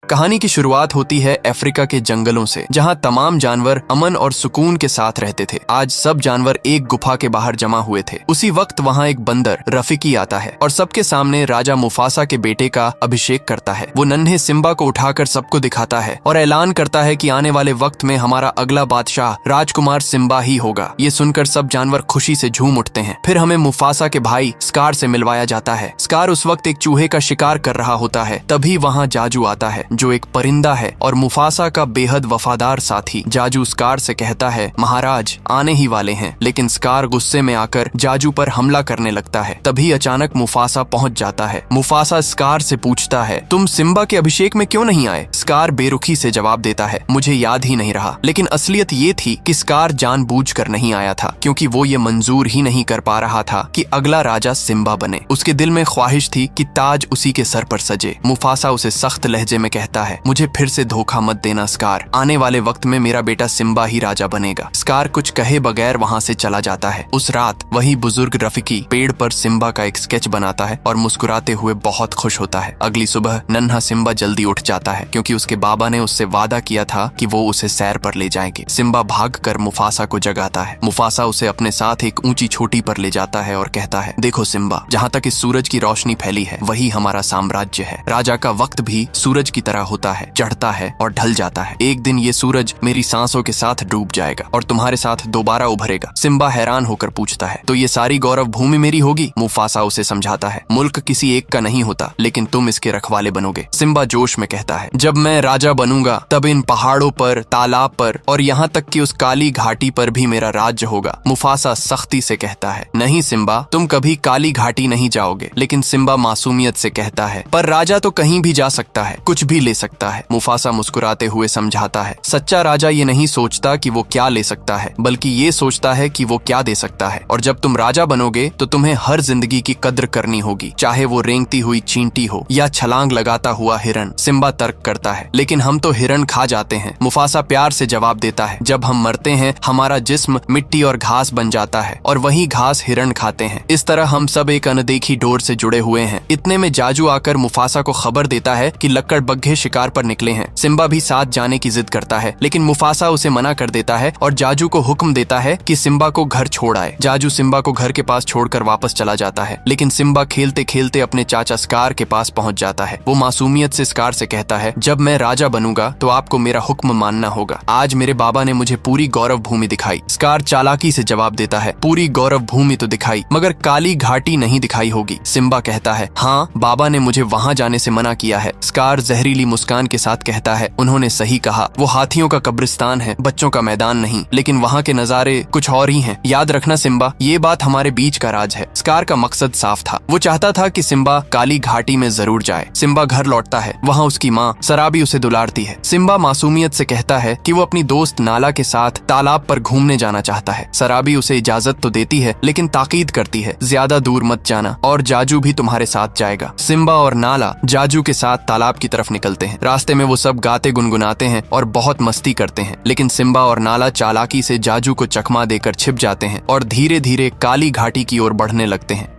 कहानी की शुरुआत होती है अफ्रीका के जंगलों से, जहां तमाम जानवर अमन और सुकून के साथ रहते थे। आज सब जानवर एक गुफा के बाहर जमा हुए थे। उसी वक्त वहां एक बंदर रफीकी आता है और सबके सामने राजा मुफासा के बेटे का अभिषेक करता है। वो नन्हे सिम्बा को उठाकर सबको दिखाता है और ऐलान करता है कि आने वाले वक्त में हमारा अगला बादशाह राजकुमार सिम्बा ही होगा। ये सुनकर सब जानवर खुशी से झूम उठते हैं। फिर हमें मुफासा के भाई स्कार से मिलवाया जाता है। स्कार उस वक्त एक चूहे का शिकार कर रहा होता है। तभी वहां जाजू आता है जो एक परिंदा है और मुफासा का बेहद वफादार साथी। जाजू स्कार से कहता है, महाराज आने ही वाले हैं। लेकिन स्कार गुस्से में आकर जाजू पर हमला करने लगता है। तभी अचानक मुफासा पहुंच जाता है। मुफासा स्कार से पूछता है, तुम सिम्बा के अभिषेक में क्यों नहीं आए? स्कार बेरुखी से जवाब देता है, मुझे याद ही नहीं रहा। लेकिन असलियत ये थी कि स्कार जानबूझकर नहीं आया था, क्योंकि वो ये मंजूर ही नहीं कर पा रहा था कि अगला राजा सिम्बा बने। उसके दिल में ख्वाहिश थी कि ताज उसी के सर पर सजे। मुफासा उसे सख्त लहजे में कहता है, मुझे फिर से धोखा मत देना स्कार। आने वाले वक्त में मेरा बेटा सिम्बा ही राजा बनेगा। स्कार कुछ कहे बगैर वहां से चला जाता है। उस रात वही बुजुर्ग रफीकी पेड़ पर सिम्बा का एक स्केच बनाता है और मुस्कुराते हुए बहुत खुश होता है। अगली सुबह नन्हा सिम्बा जल्दी उठ जाता है, क्योंकि उसके बाबा ने उससे वादा किया था कि वो उसे सैर पर ले जाएंगे। सिम्बा भागकर मुफासा को जगाता है। मुफासा उसे अपने साथ एक ऊंची चोटी पर ले जाता है और कहता है, देखो सिम्बा, जहाँ तक इस सूरज की रोशनी फैली है वही हमारा साम्राज्य है। राजा का वक्त भी सूरज की तरह होता है, चढ़ता है और ढल जाता है। एक दिन ये सूरज मेरी सांसों के साथ डूब जाएगा और तुम्हारे साथ दोबारा उभरेगा। सिम्बा हैरान होकर पूछता है, तो ये सारी गौरव भूमि मेरी होगी? मुफासा उसे समझाता है, मुल्क किसी एक का नहीं होता, लेकिन तुम इसके रखवाले बनोगे। सिम्बा जोश में कहता है, जब मैं राजा बनूंगा तब इन पहाड़ों पर, तालाब पर और यहाँ तक कि उस काली घाटी पर भी मेरा राज्य होगा। मुफासा सख्ती से कहता है, नहीं सिम्बा, तुम कभी काली घाटी नहीं जाओगे। लेकिन सिम्बा मासूमियत से कहता है, पर राजा तो कहीं भी जा सकता है, कुछ भी ले सकता है। मुफासा मुस्कुराते हुए समझाता है, सच्चा राजा ये नहीं सोचता कि वो क्या ले सकता है, बल्कि ये सोचता है कि वो क्या दे सकता है। और जब तुम राजा बनोगे तो तुम्हें हर जिंदगी की कद्र करनी होगी, चाहे वो रेंगती हुई चींटी हो या छलांग लगाता हुआ हिरन। सिम्बा तर्क करता है, लेकिन हम तो हिरन खा जाते हैं। मुफासा प्यार से जवाब देता है, जब हम मरते हैं हमारा जिस्म मिट्टी और घास बन जाता है और वही घास हिरन खाते हैं। इस तरह हम सब एक अनदेखी डोर से जुड़े हुए हैं। इतने में जाजू आकर मुफासा को खबर देता है कि लक्कड़बग्घे शिकार पर निकले हैं। सिम्बा भी साथ जाने की जिद करता है, लेकिन मुफासा उसे मना कर देता है और जाजू को हुक्म देता है कि सिम्बा को घर छोड़ आए। जाजू सिम्बा को घर के पास छोड़कर वापस चला जाता है, लेकिन सिम्बा खेलते खेलते अपने चाचा स्कार के पास पहुंच जाता है। वो मासूमियत से स्कार से कहता है, जब मैं राजा बनूंगा तो आपको मेरा हुक्म मानना होगा। आज मेरे बाबा ने मुझे पूरी गौरव भूमि दिखाई। स्कार चालाकी से जवाब देता है, पूरी गौरव भूमि तो दिखाई, मगर काली घाटी नहीं दिखाई होगी। सिम्बा कहता है, हाँ, बाबा ने मुझे वहां जाने से मना किया है। स्कार जहरीली मुस्कान के साथ कहता है, उन्होंने सही कहा, वो हाथियों का कब्रिस्तान है, बच्चों का मैदान नहीं। लेकिन वहाँ के नजारे कुछ और ही हैं। याद रखना सिम्बा, ये बात हमारे बीच का राज है। स्कार का मकसद साफ था, वो चाहता था कि सिम्बा काली घाटी में जरूर जाए। सिम्बा घर लौटता है। वहाँ उसकी माँ सराबी उसे दुलारती है। सिम्बा मासूमियत से कहता है कि वो अपनी दोस्त नाला के साथ तालाब पर घूमने जाना चाहता है। सराबी उसे इजाजत तो देती है, लेकिन ताकीद करती है, ज्यादा दूर मत जाना और जाजू भी तुम्हारे साथ जाएगा। सिम्बा और नाला जाजू के साथ तालाब की तरफ निकलते हैं। रास्ते में वो सब गाते गुनगुनाते हैं और बहुत मस्ती करते हैं, लेकिन सिम्बा और नाला चालाकी से जाजू को चकमा देकर छिप जाते हैं और धीरे धीरे काली घाटी की ओर बढ़ने लगते हैं।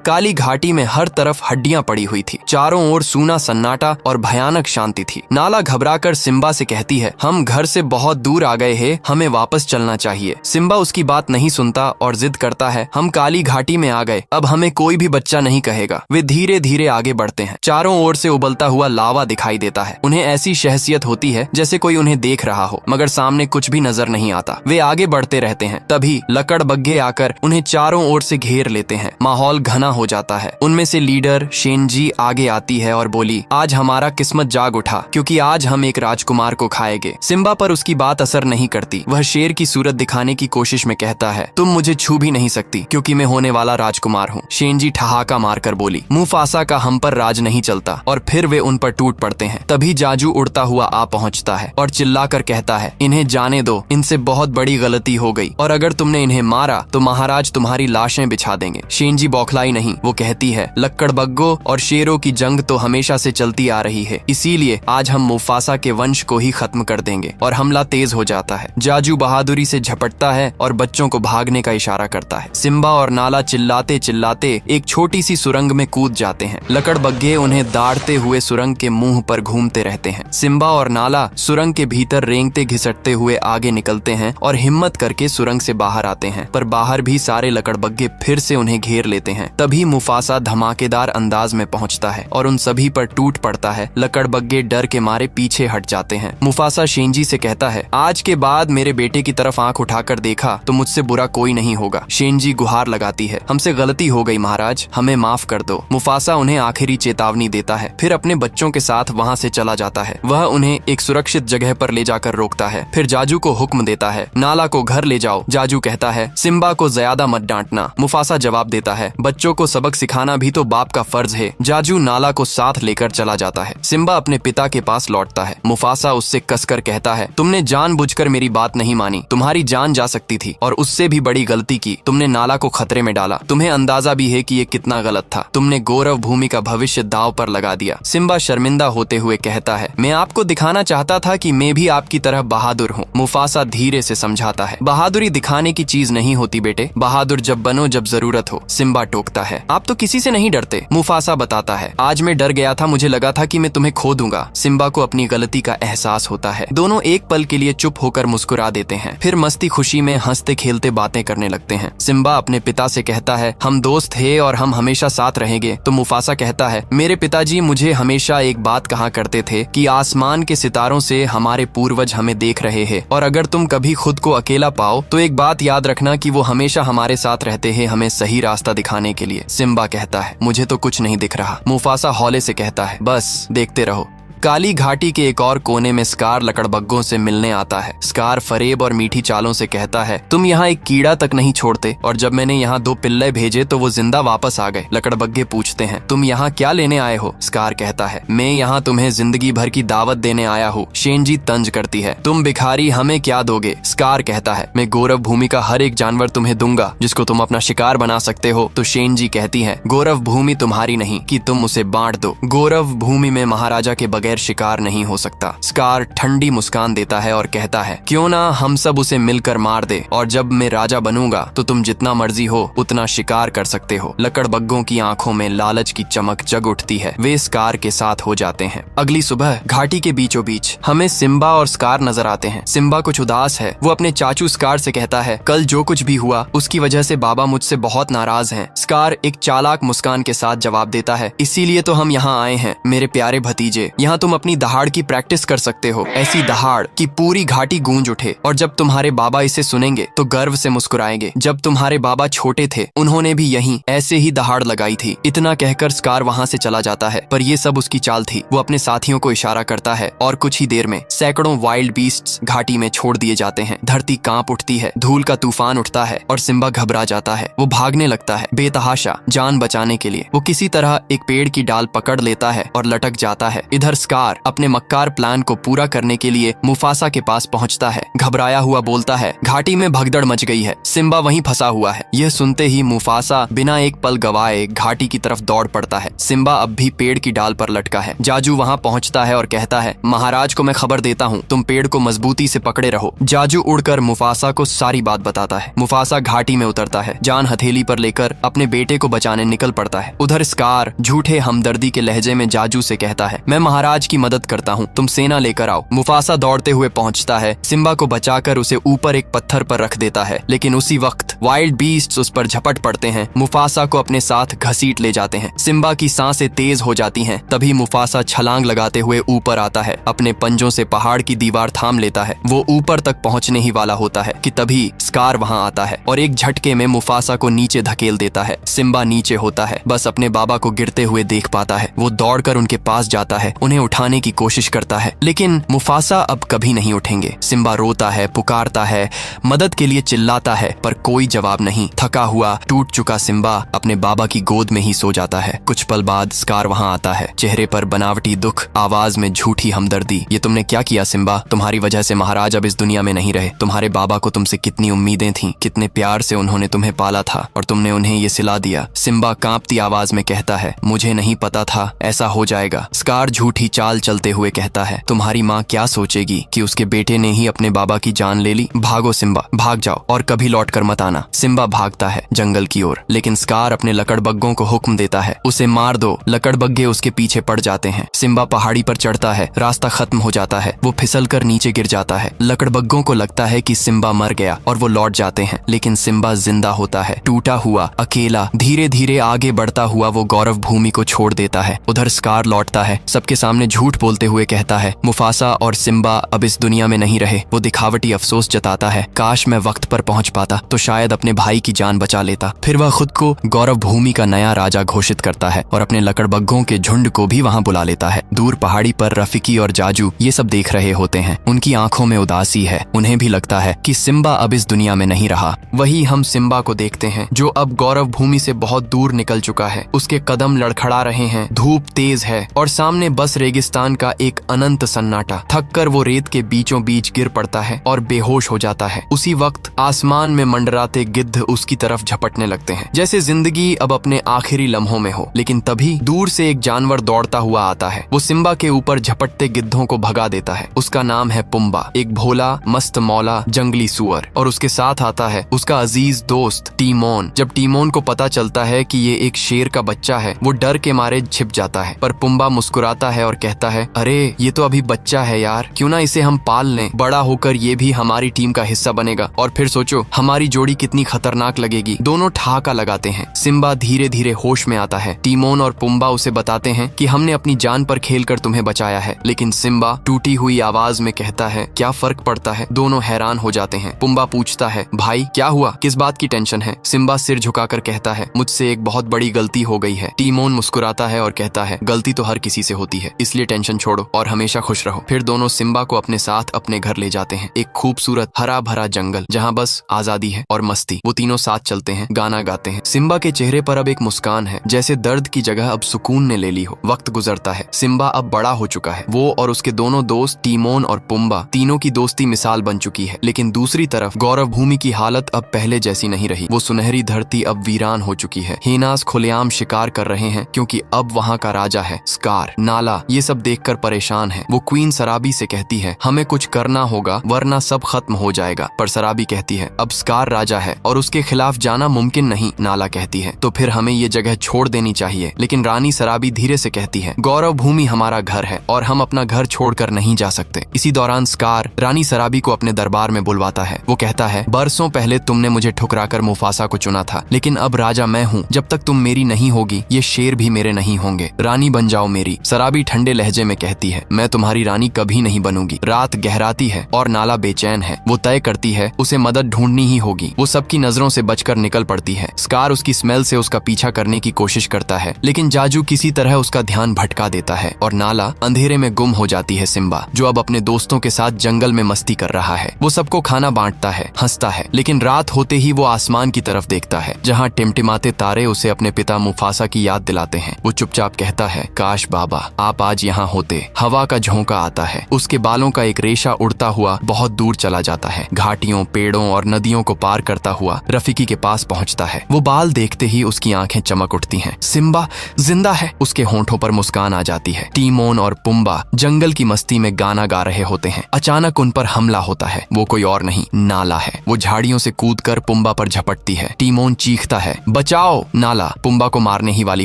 काली घाटी में हर तरफ हड्डियां पड़ी हुई थी। चारों ओर सूना सन्नाटा और भयानक शांति थी। नाला घबराकर सिम्बा से कहती है, हम घर से बहुत दूर आ गए हैं, हमें वापस चलना चाहिए। सिम्बा उसकी बात नहीं सुनता और जिद करता है, हम काली घाटी में आ गए, अब हमें कोई भी बच्चा नहीं कहेगा। वे धीरे धीरे आगे बढ़ते हैं। चारों ओर से उबलता हुआ लावा दिखाई देता है। उन्हें ऐसी शहसियत होती है जैसे कोई उन्हें देख रहा हो, मगर सामने कुछ भी नजर नहीं आता। वे आगे बढ़ते रहते हैं। तभी लकड़बग्घे आकर उन्हें चारों ओर से घेर लेते हैं। माहौल घना हो जाता है। उनमें से लीडर शेनजी आगे आती है और बोली, आज हमारा किस्मत जाग उठा, क्योंकि आज हम एक राजकुमार को खाएंगे। सिम्बा पर उसकी बात असर नहीं करती। वह शेर की सूरत दिखाने की कोशिश में कहता है, तुम मुझे छू भी नहीं सकती, क्योंकि मैं होने वाला राजकुमार हूँ। शेनजी ठहाका मारकर बोली, मुफासा का हम पर राज नहीं चलता। और फिर वे उन पर टूट पड़ते हैं। तभी जाजू उड़ता हुआ आ पहुँचता है और चिल्लाकर कहता है, इन्हें जाने दो, इनसे बहुत बड़ी गलती हो गई और अगर तुमने इन्हें मारा तो महाराज तुम्हारी लाशें बिछा देंगे। शेनजी बौखलाई नहीं नहीं, वो कहती है लकड़बग्गों और शेरों की जंग तो हमेशा से चलती आ रही है, इसीलिए आज हम मुफासा के वंश को ही खत्म कर देंगे। और हमला तेज हो जाता है। जाजू बहादुरी से झपटता है और बच्चों को भागने का इशारा करता है। सिम्बा और नाला चिल्लाते चिल्लाते एक छोटी सी सुरंग में कूद जाते हैं। लकड़बग्गे उन्हें दाढ़ते हुए सुरंग के मुंह पर घूमते रहते हैं। सिम्बा और नाला सुरंग के भीतर रेंगते घिसटते हुए आगे निकलते हैं और हिम्मत करके सुरंग से बाहर आते हैं, पर बाहर भी सारे लकड़बग्गे फिर से उन्हें घेर लेते हैं। तभी मुफासा धमाकेदार अंदाज में पहुंचता है और उन सभी पर टूट पड़ता है। लकड़बग्गे डर के मारे पीछे हट जाते हैं। मुफासा शेंजी से कहता है, आज के बाद मेरे बेटे की तरफ आंख उठाकर देखा तो मुझसे बुरा कोई नहीं होगा। शेंजी गुहार लगाती है, हमसे गलती हो गई महाराज, हमें माफ कर दो। मुफासा उन्हें आखिरी चेतावनी देता है, फिर अपने बच्चों के साथ वहाँ से चला जाता है। वह उन्हें एक सुरक्षित जगह पर ले जाकर रोकता है, फिर जाजू को हुक्म देता है, नाला को घर ले जाओ। जाजू कहता है, सिम्बा को ज्यादा मत डांटना। मुफासा जवाब देता है, बच्चों को सबक सिखाना भी तो बाप का फर्ज है। जाजू नाला को साथ लेकर चला जाता है। सिम्बा अपने पिता के पास लौटता है। मुफासा उससे कसकर कहता है, तुमने जानबूझकर मेरी बात नहीं मानी, तुम्हारी जान जा सकती थी और उससे भी बड़ी गलती की, तुमने नाला को खतरे में डाला। तुम्हें अंदाजा भी है कि ये कितना गलत था, तुमने गौरव भूमि का भविष्य दांव पर लगा दिया। सिम्बा शर्मिंदा होते हुए कहता है, मैं आपको दिखाना चाहता था कि मैं भी आपकी तरह बहादुर हूँ। मुफासा धीरे से समझाता है, बहादुरी दिखाने की चीज नहीं होती बेटे, बहादुर जब बनो जब जरूरत हो। सिम्बा टोकता है, आप तो किसी से नहीं डरते। मुफासा बताता है, आज मैं डर गया था, मुझे लगा था कि मैं तुम्हें खो दूंगा। सिम्बा को अपनी गलती का एहसास होता है। दोनों एक पल के लिए चुप होकर मुस्कुरा देते हैं, फिर मस्ती खुशी में हंसते खेलते बातें करने लगते हैं। सिम्बा अपने पिता से कहता है, हम दोस्त थे और हम हमेशा साथ रहेंगे। तो मुफासा कहता है, मेरे पिताजी मुझे हमेशा एक बात कहा करते थे कि आसमान के सितारों से हमारे पूर्वज हमें देख रहे हैं और अगर तुम कभी खुद को अकेला पाओ तो एक बात याद रखना कि वो हमेशा हमारे साथ रहते हैं, हमें सही रास्ता दिखाने के लिए। सिम्बा कहता है, मुझे तो कुछ नहीं दिख रहा। मुफासा हौले से कहता है, बस देखते रहो। काली घाटी के एक और कोने में स्कार लकड़बग्गों से मिलने आता है। स्कार फरेब और मीठी चालों से कहता है, तुम यहाँ एक कीड़ा तक नहीं छोड़ते और जब मैंने यहाँ 2 पिल्ले भेजे तो वो जिंदा वापस आ गए। लकड़बग्गे पूछते हैं, तुम यहाँ क्या लेने आए हो? स्कार कहता है, मैं यहाँ तुम्हें जिंदगी भर की दावत देने आया हूँ। शेंजी तंज करती है, तुम भिखारी हमें क्या दोगे? स्कार कहता है, मैं गौरव भूमि का हर एक जानवर तुम्हें दूंगा जिसको तुम अपना शिकार बना सकते हो। तो शेंजी कहती है, गौरव भूमि तुम्हारी नहीं कि तुम उसे बांट दो। गौरव भूमि में महाराजा के बगैर शिकार नहीं हो सकता। स्कार ठंडी मुस्कान देता है और कहता है, क्यों ना हम सब उसे मिलकर मार दे और जब मैं राजा बनूंगा तो तुम जितना मर्जी हो उतना शिकार कर सकते हो। लकड़बग्गों की आंखों में लालच की चमक जग उठती है। वे स्कार के साथ हो जाते हैं। अगली सुबह घाटी के बीचों बीच हमें सिम्बा और स्कार नजर आते हैं। सिम्बा कुछ उदास है। वो अपने चाचू स्कार से कहता है, कल जो कुछ भी हुआ उसकी वजह से बाबा मुझसे बहुत नाराज हैं। स्कार एक चालाक मुस्कान के साथ जवाब देता है, इसीलिए तो हम यहाँ आए हैं मेरे प्यारे भतीजे। यहाँ तुम अपनी दहाड़ की प्रैक्टिस कर सकते हो, ऐसी दहाड़ कि पूरी घाटी गूंज उठे और जब तुम्हारे बाबा इसे सुनेंगे तो गर्व से मुस्कुराएंगे। जब तुम्हारे बाबा छोटे थे उन्होंने भी यहीं ऐसे ही दहाड़ लगाई थी। इतना कहकर स्कार वहाँ से चला जाता है, पर ये सब उसकी चाल थी। वो अपने साथियों को इशारा करता है और कुछ ही देर में सैकड़ों वाइल्ड बीस्ट्स घाटी में छोड़ दिए जाते हैं। धरती कांप उठती है, धूल का तूफान उठता है और सिम्बा घबरा जाता है। वो भागने लगता है बेतहाशा जान बचाने के लिए। वो किसी तरह एक पेड़ की डाल पकड़ लेता है और लटक जाता है। इधर स्कार अपने मक्कार प्लान को पूरा करने के लिए मुफासा के पास पहुंचता है। घबराया हुआ बोलता है, घाटी में भगदड़ मच गई है, सिम्बा वहीं फंसा हुआ है। यह सुनते ही मुफासा बिना एक पल गवाए घाटी की तरफ दौड़ पड़ता है। सिम्बा अब भी पेड़ की डाल पर लटका है। जाजू वहां पहुंचता है और कहता है, महाराज को मैं खबर देता हूँ, तुम पेड़ को मजबूती से पकड़े रहो। जाजू उड़कर मुफासा को सारी बात बताता है। मुफासा घाटी में उतरता है, जान हथेली पर लेकर अपने बेटे को बचाने निकल पड़ता है। उधर स्कार झूठे हमदर्दी के लहजे में जाजू से कहता है, मैं महाराज की मदद करता हूँ, तुम सेना लेकर आओ। मुफासा दौड़ते हुए पहुंचता है, सिम्बा को बचाकर उसे ऊपर एक पत्थर पर रख देता है, लेकिन उसी वक्त वाइल्ड बीस्ट्स उस पर झपट पड़ते हैं। मुफासा को अपने साथ घसीट ले जाते हैं। सिम्बा की सांसें तेज हो जाती हैं। तभी मुफासा छलांग लगाते हुए ऊपर आता है, अपने पंजों से पहाड़ की दीवार थाम लेता है। वो ऊपर तक पहुंचने ही वाला होता है कि तभी स्कार वहां आता है और एक झटके में मुफासा को नीचे धकेल देता है। सिम्बा नीचे होता है, बस अपने बाबा को गिरते हुए देख पाता है। वो दौड़कर उनके पास जाता है, उन्हें उठाने की कोशिश करता है, लेकिन मुफासा अब कभी नहीं उठेंगे। सिम्बा रोता है, पुकारता है, मदद के लिए चिल्लाता है, पर कोई जवाब नहीं। थका हुआ, टूट चुका सिम्बा अपने बाबा की गोद में ही सो जाता है। कुछ पल बाद स्कार वहां आता है, चेहरे पर बनावटी दुख, आवाज में झूठी हमदर्दी। ये तुमने क्या किया सिम्बा? तुम्हारी वजह से महाराज अब इस दुनिया में नहीं रहे। तुम्हारे बाबा को तुमसे कितनी उम्मीदें थीं, कितने प्यार से उन्होंने तुम्हें पाला था और तुमने उन्हें ये सिला दिया। सिम्बा कांपती आवाज में कहता है, मुझे नहीं पता था ऐसा हो जाएगा। स्कार झूठी चाल चलते हुए कहता है, तुम्हारी माँ क्या सोचेगी कि उसके बेटे ने ही अपने बाबा की जान ले ली। भागो सिम्बा, भाग जाओ और कभी लौट कर मत आना। सिम्बा भागता है जंगल की ओर, लेकिन स्कार अपने लकड़बग्गों को हुक्म देता है, उसे मार दो। लकड़बग्गे उसके पीछे पड़ जाते हैं। सिम्बा पहाड़ी पर चढ़ता है, रास्ता खत्म हो जाता है, वो फिसल कर नीचे गिर जाता है। लकड़बग्गों को लगता है कि सिम्बा मर गया और वो लौट जाते हैं, लेकिन सिम्बा जिंदा होता है, टूटा हुआ, अकेला। धीरे धीरे आगे बढ़ता हुआ वो गौरव भूमि को छोड़ देता है। उधर स्कार लौटता है, सबके सामने झूठ बोलते हुए कहता है, मुफासा और सिम्बा अब इस दुनिया में नहीं रहे। वो दिखावटी अफसोस जताता है, काश मैं वक्त पर पहुंच पाता तो शायद अपने भाई की जान बचा लेता। फिर वह खुद को गौरव भूमि का नया राजा घोषित करता है और अपने लकड़बग्गों के झुंड को भी वहां बुला लेता है। दूर पहाड़ी पर रफीकी और जाजू ये सब देख रहे होते हैं। उनकी आंखों में उदासी है। उन्हें भी लगता है कि सिम्बा अब इस दुनिया में नहीं रहा। वही हम सिम्बा को देखते हैं, जो अब गौरव भूमि से बहुत दूर निकल चुका है। उसके कदम लड़खड़ा रहे हैं, धूप तेज है और सामने बस रेगिस्तान का एक अनंत सन्नाटा। थककर वो रेत के बीचों बीच गिर पड़ता है और बेहोश हो जाता है। उसी वक्त आसमान में मंडराते गिद्ध उसकी तरफ झपटने लगते हैं, जैसे जिंदगी अब अपने आखिरी लम्हों में हो। लेकिन तभी दूर से एक जानवर दौड़ता हुआ आता है। वो सिम्बा के ऊपर झपटते गिद्धों को भगा देता है। उसका नाम है पुम्बा, एक भोला मस्त मौला जंगली सुअर। और उसके साथ आता है उसका अजीज दोस्त टीमोन। जब टीमोन को पता चलता है कि ये एक शेर का बच्चा है, वो डर के मारे छिप जाता है। पर पुम्बा मुस्कुराता है और कहता है, अरे ये तो अभी बच्चा है यार, क्यों ना इसे हम पाल लें। बड़ा होकर ये भी हमारी टीम का हिस्सा बनेगा और फिर सोचो हमारी जोड़ी कितनी खतरनाक लगेगी। दोनों ठहाका लगाते हैं। सिम्बा धीरे धीरे होश में आता है। टीमोन और पुम्बा उसे बताते हैं कि हमने अपनी जान पर खेलकर तुम्हें बचाया है। लेकिन सिम्बा टूटी हुई आवाज में कहता है, क्या फर्क पड़ता है। दोनों हैरान हो जाते हैं। पुम्बा पूछता है, भाई क्या हुआ, किस बात की टेंशन है। सिम्बा सिर झुकाकर कहता है, मुझसे एक बहुत बड़ी गलती हो गई है। टीमोन मुस्कुराता है और कहता है, गलती तो हर किसी से होती है, इसलिए टेंशन छोड़ो और हमेशा खुश रहो। फिर दोनों सिम्बा को अपने साथ अपने घर ले जाते हैं। एक खूबसूरत हरा भरा जंगल जहाँ बस आजादी है और मस्ती। वो तीनों साथ चलते हैं, गाना गाते हैं। सिम्बा के चेहरे पर अब एक मुस्कान है, जैसे दर्द की जगह अब सुकून ने ले ली हो। वक्त गुजरता है। सिम्बा अब बड़ा हो चुका है। वो और उसके दोनों दोस्त टीमोन और पुम्बा, तीनों की दोस्ती मिसाल बन चुकी है। लेकिन दूसरी तरफ गौरव भूमि की हालत अब पहले जैसी नहीं रही। वो सुनहरी धरती अब वीरान हो चुकी है। हेनास खुलेआम शिकार कर रहे हैं, क्योंकि अब वहाँ का राजा है स्कार। नाला ये सब देखकर परेशान है। वो क्वीन सराबी से कहती है, हमें कुछ करना होगा वरना सब खत्म हो जाएगा। पर सराबी कहती है, अब स्कार राजा है और उसके खिलाफ जाना मुमकिन नहीं। नाला कहती है, तो फिर हमें ये जगह छोड़ देनी चाहिए। लेकिन रानी सराबी धीरे से कहती है, गौरव भूमि हमारा घर है और हम अपना घर छोड़कर नहीं जा सकते। इसी दौरान स्कार रानी सराबी को अपने दरबार में बुलवाता है। वो कहता है, बरसों पहले तुमने मुझे ठुकराकर मुफासा को चुना था, लेकिन अब राजा मैं हूँ। जब तक तुम मेरी नहीं होगी ये शेर भी मेरे नहीं होंगे। रानी बन जाओ मेरी। सराबी ठंडे लहजे में कहती है, मैं तुम्हारी रानी कभी नहीं बनूंगी। रात गहराती है और नाला बेचैन है। वो तय करती है उसे मदद ढूंढनी ही होगी। वो सबकी नजरों से बचकर निकल पड़ती है। स्कार उसकी स्मेल से उसका पीछा करने की कोशिश करता है, लेकिन जाजू किसी तरह उसका ध्यान भटका देता है और नाला अंधेरे में गुम हो जाती है। सिम्बा जो अब अपने दोस्तों के साथ जंगल में मस्ती कर रहा है, वो सबको खाना बांटता है, हंसता है। लेकिन रात होते ही वो आसमान की तरफ देखता है, जहाँ टिमटिमाते तारे उसे अपने पिता मुफासा की याद दिलाते हैं। वो चुपचाप कहता है, काश बाबा आप आज यहाँ होते। हवा का झोंका आता है। उसके बालों का एक रेशा उड़ता हुआ बहुत दूर चला जाता है। घाटियों, पेड़ों और नदियों को पार करता हुआ रफीकी के पास पहुंचता है। वो बाल देखते ही उसकी आंखें चमक उठती हैं। सिम्बा जिंदा है। उसके होंठों पर मुस्कान आ जाती है। टीमोन और पुम्बा जंगल की मस्ती में गाना गा रहे होते हैं। अचानक उन पर हमला होता है। वो कोई और नहीं, नाला है। वो झाड़ियों से कूदकर पुम्बा पर झपटती है। टीमोन चीखता है, बचाओ। नाला पुम्बा को मारने ही वाली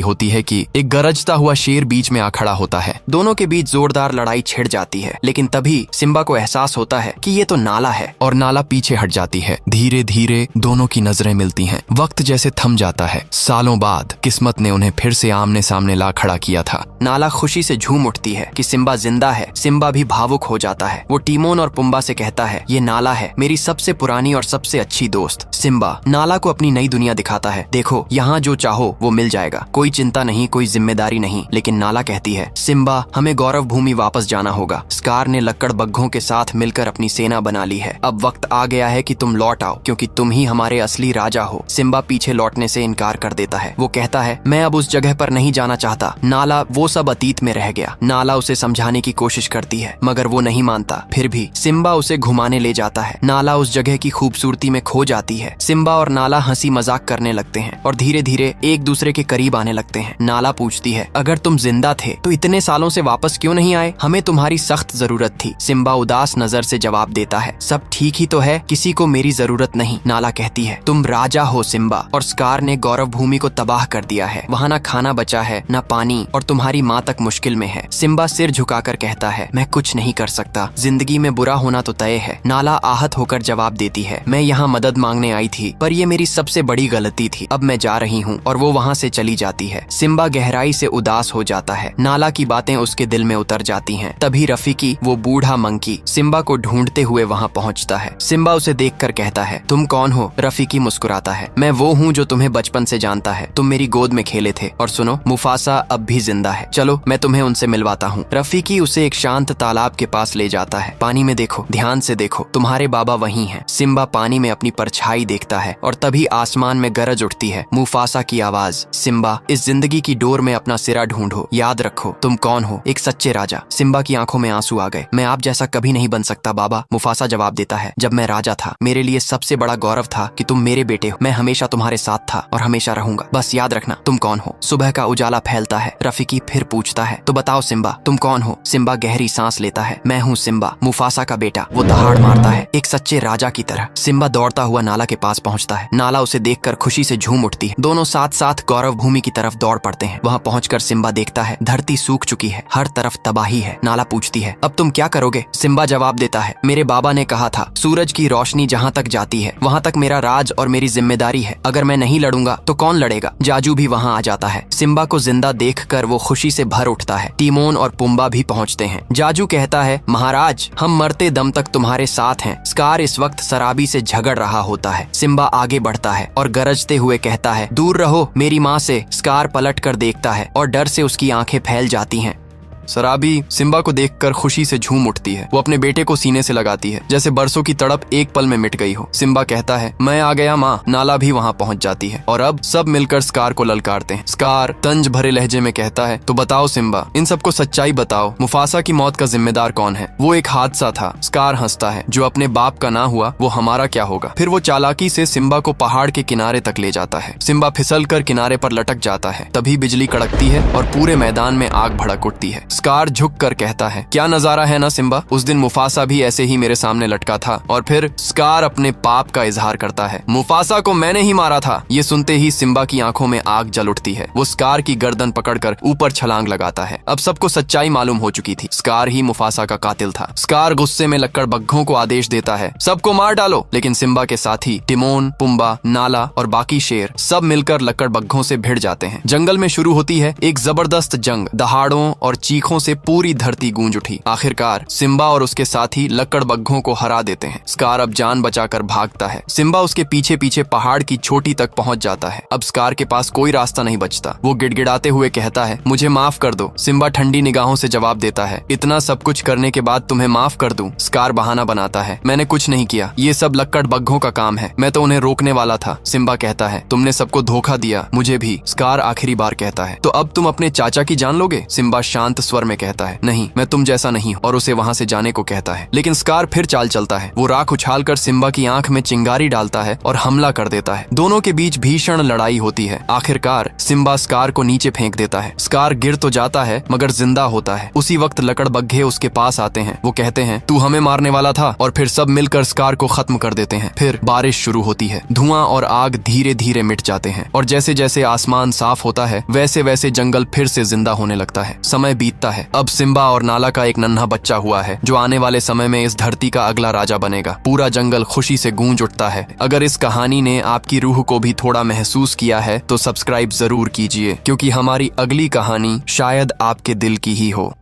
होती है कि एक गरजता हुआ शेर बीच में आ खड़ा होता है। दोनों के बीच जोरदार लड़ाई छिड़ जाती है, लेकिन तभी सिम्बा को एहसास होता है कि ये तो नाला है और नाला पीछे हट जाती है। धीरे धीरे दोनों की नजरें मिलती हैं। वक्त जैसे थम जाता है। सालों बाद किस्मत ने उन्हें फिर से आमने सामने ला खड़ा किया था। नाला खुशी से झूम उठती है कि सिम्बा जिंदा है। सिम्बा भी भावुक हो जाता है। वो टीमोन और पुम्बा से कहता है, ये नाला है, मेरी सबसे पुरानी और सबसे अच्छी दोस्त। सिम्बा नाला को अपनी नई दुनिया दिखाता है। देखो यहाँ जो चाहो वो मिल जाएगा, कोई चिंता नहीं, कोई जिम्मेदारी नहीं। लेकिन नाला कहती है, सिम्बा सिम्बा, हमें गौरव भूमि वापस जाना होगा। स्कार ने लक्कड़ बग्घों के साथ मिलकर अपनी सेना बना ली है। अब वक्त आ गया है कि तुम लौट आओ, क्योंकि तुम ही हमारे असली राजा हो। सिम्बा पीछे लौटने से इनकार कर देता है। वो कहता है, मैं अब उस जगह पर नहीं जाना चाहता। नाला, वो सब अतीत में रह गया। नाला उसे समझाने की कोशिश करती है, मगर वो नहीं मानता। फिर भी सिम्बा उसे घुमाने ले जाता है। नाला उस जगह की खूबसूरती में खो जाती है। सिम्बा और नाला हंसी मजाक करने लगते हैं और धीरे धीरे एक दूसरे के करीब आने लगते हैं। नाला पूछती है, अगर तुम जिंदा थे तो इतने सालों से वापस क्यों नहीं आए? हमें तुम्हारी सख्त जरूरत थी। सिम्बा उदास नजर से जवाब देता है, सब ठीक ही तो है, किसी को मेरी जरूरत नहीं। नाला कहती है, तुम राजा हो सिम्बा, और स्कार ने गौरव भूमि को तबाह कर दिया है। वहाँ ना खाना बचा है, ना पानी, और तुम्हारी माँ तक मुश्किल में है। सिम्बा सिर झुकाकर कहता है, मैं कुछ नहीं कर सकता, जिंदगी में बुरा होना तो तय है। नाला आहत होकर जवाब देती है, मैं यहाँ मदद मांगने आई थी, पर ये मेरी सबसे बड़ी गलती थी। अब मैं जा रही हूँ। और वो वहाँ से चली जाती है। सिम्बा गहराई से उदास हो जाता है। नाला की बातें उसके दिल में उतर जाती हैं। तभी रफीकी, वो बूढ़ा मंकी, सिम्बा को ढूंढते हुए वहाँ पहुँचता है। सिम्बा उसे देखकर कहता है, तुम कौन हो? रफीकी मुस्कुराता है, मैं वो हूँ जो तुम्हें बचपन से जानता है। तुम मेरी गोद में खेले थे, और सुनो, मुफासा अब भी जिंदा है। चलो मैं तुम्हें उनसे मिलवाता हूँ। रफीकी उसे एक शांत तालाब के पास ले जाता है। पानी में देखो, ध्यान से देखो, तुम्हारे बाबा वहीं हैं। सिम्बा पानी में अपनी परछाई देखता है, और तभी आसमान में गरज उठती है मुफासा की आवाज, सिम्बा, इस जिंदगी की डोर में अपना सिरा ढूंढो, याद रखो तुम कौन हो, एक सच्चे राजा। सिम्बा की आंखों में आंसू आ गए। मैं आप जैसा कभी नहीं बन सकता बाबा, मुफासा जवाब देता है। जब मैं राजा था, मेरे लिए सबसे बड़ा गौरव था कि तुम मेरे बेटे हो। मैं हमेशा तुम्हारे साथ था और हमेशा रहूंगा। बस याद रखना तुम कौन हो। सुबह का उजाला फैलता है। रफीकी फिर पूछता है, तो बताओ सिम्बा, तुम कौन हो? सिम्बा गहरी सांस लेता है। मैं हूँ सिम्बा, मुफासा का बेटा। वो दहाड़ मारता है, एक सच्चे राजा की तरह। सिम्बा दौड़ता हुआ नाला के पास पहुंचता है। नाला उसे देखकर खुशी से झूम उठती है। दोनों साथ साथ गौरव भूमि की तरफ दौड़ पड़ते हैं। वहाँ पहुंचकर सिम्बा देखता है, धरती सूख चुकी है, हर तरफ तबाही है। नाला पूछती है, अब तुम क्या करोगे? सिम्बा जवाब देता है, मेरे बाबा ने कहा था, सूरज की रोशनी जहाँ तक जाती है वहाँ तक मेरा राज और मेरी जिम्मेदारी है। अगर मैं नहीं लड़ूंगा तो कौन लड़ेगा? जाजू भी वहाँ आ जाता है। सिम्बा को जिंदा देखकर वो खुशी से भर उठता है। टीमोन और पुम्बा भी पहुँचते हैं। जाजू कहता है, महाराज, हम मरते दम तक तुम्हारे साथ हैं। स्कार इस वक्त शराबी से झगड़ रहा होता है। सिम्बा आगे बढ़ता है और गरजते हुए कहता है, दूर रहो मेरी माँ से। स्कार पलट कर देखता है और डर से उसकी आंखें फैल जाती हैं। शराबी सिम्बा को देखकर खुशी से झूम उठती है। वो अपने बेटे को सीने से लगाती है, जैसे बरसों की तड़प एक पल में मिट गई हो। सिम्बा कहता है, मैं आ गया माँ। नाला भी वहाँ पहुँच जाती है और अब सब मिलकर स्कार को ललकारते हैं। स्कार तंज भरे लहजे में कहता है, तो बताओ सिम्बा, इन सबको सच्चाई बताओ। मुफासा की मौत का जिम्मेदार कौन है? वो एक हादसा था। स्कार हंसता है, जो अपने बाप का ना हुआ वो हमारा क्या होगा? फिर वो चालाकी से सिम्बा को पहाड़ के किनारे तक ले जाता है। सिम्बा फिसल कर किनारे पर लटक जाता है। तभी बिजली कड़कती है और पूरे मैदान में आग भड़क उठती है। स्कार झुक कर कहता है, क्या नजारा है ना सिम्बा, उस दिन मुफासा भी ऐसे ही मेरे सामने लटका था। और फिर स्कार अपने पाप का इजहार करता है, मुफासा को मैंने ही मारा था। ये सुनते ही सिम्बा की आंखों में आग जल उठती है। वो स्कार की गर्दन पकड़कर ऊपर छलांग लगाता है। अब सबको सच्चाई मालूम हो चुकी थी, स्कार ही मुफासा का कातिल था। स्कार गुस्से में लक्कड़ बग्घों को आदेश देता है, सबको मार डालो। लेकिन सिम्बा के साथी टिमोन, पुम्बा, नाला और बाकी शेर सब मिलकर लक्कड़ बग्घों से भिड़ जाते हैं। जंगल में शुरू होती है एक जबरदस्त जंग। दहाड़ों और चीखों से पूरी धरती गूंज उठी। आखिरकार सिम्बा और उसके साथी लक्कड़ बग्घों को हरा देते हैं। स्कार अब जान बचाकर भागता है। सिम्बा उसके पीछे पीछे पहाड़ की चोटी तक पहुंच जाता है। अब स्कार के पास कोई रास्ता नहीं बचता। वो गिड़गिड़ाते हुए कहता है, मुझे माफ कर दो। सिम्बा ठंडी निगाहों से जवाब देता है, इतना सब कुछ करने के बाद तुम्हें माफ कर दूं? स्कार बहाना बनाता है, मैंने कुछ नहीं किया, ये सब लक्कड़ बग्घों का काम है, मैं तो उन्हें रोकने वाला था। सिम्बा कहता है, तुमने सबको धोखा दिया, मुझे भी। स्कार आखिरी बार कहता है, तो अब तुम अपने चाचा की जान लोगे? सिम्बा शांत स्वर में कहता है, नहीं, मैं तुम जैसा नहीं, और उसे वहां से जाने को कहता है। लेकिन स्कार फिर चाल चलता है। वो राख उछालकर सिम्बा की आंख में चिंगारी डालता है और हमला कर देता है। दोनों के बीच भीषण लड़ाई होती है। आखिरकार सिम्बा स्कार को नीचे फेंक देता है। स्कार गिर तो जाता है मगर जिंदा होता है। उसी वक्त लकड़ बग्घे उसके पास आते हैं। वो कहते हैं, तू हमें मारने वाला था, और फिर सब मिलकर स्कार को खत्म कर देते हैं। फिर बारिश शुरू होती है। धुआं और आग धीरे धीरे मिट जाते हैं और जैसे जैसे आसमान साफ होता है वैसे वैसे जंगल फिर से जिंदा होने लगता है। समय बीतता है। अब सिम्बा और नाला का एक नन्हा बच्चा हुआ है जो आने वाले समय में इस धरती का अगला राजा बनेगा। पूरा जंगल खुशी से गूंज उठता है। अगर इस कहानी ने आपकी रूह को भी थोड़ा महसूस किया है तो सब्सक्राइब जरूर कीजिए, क्योंकि हमारी अगली कहानी शायद आपके दिल की ही हो।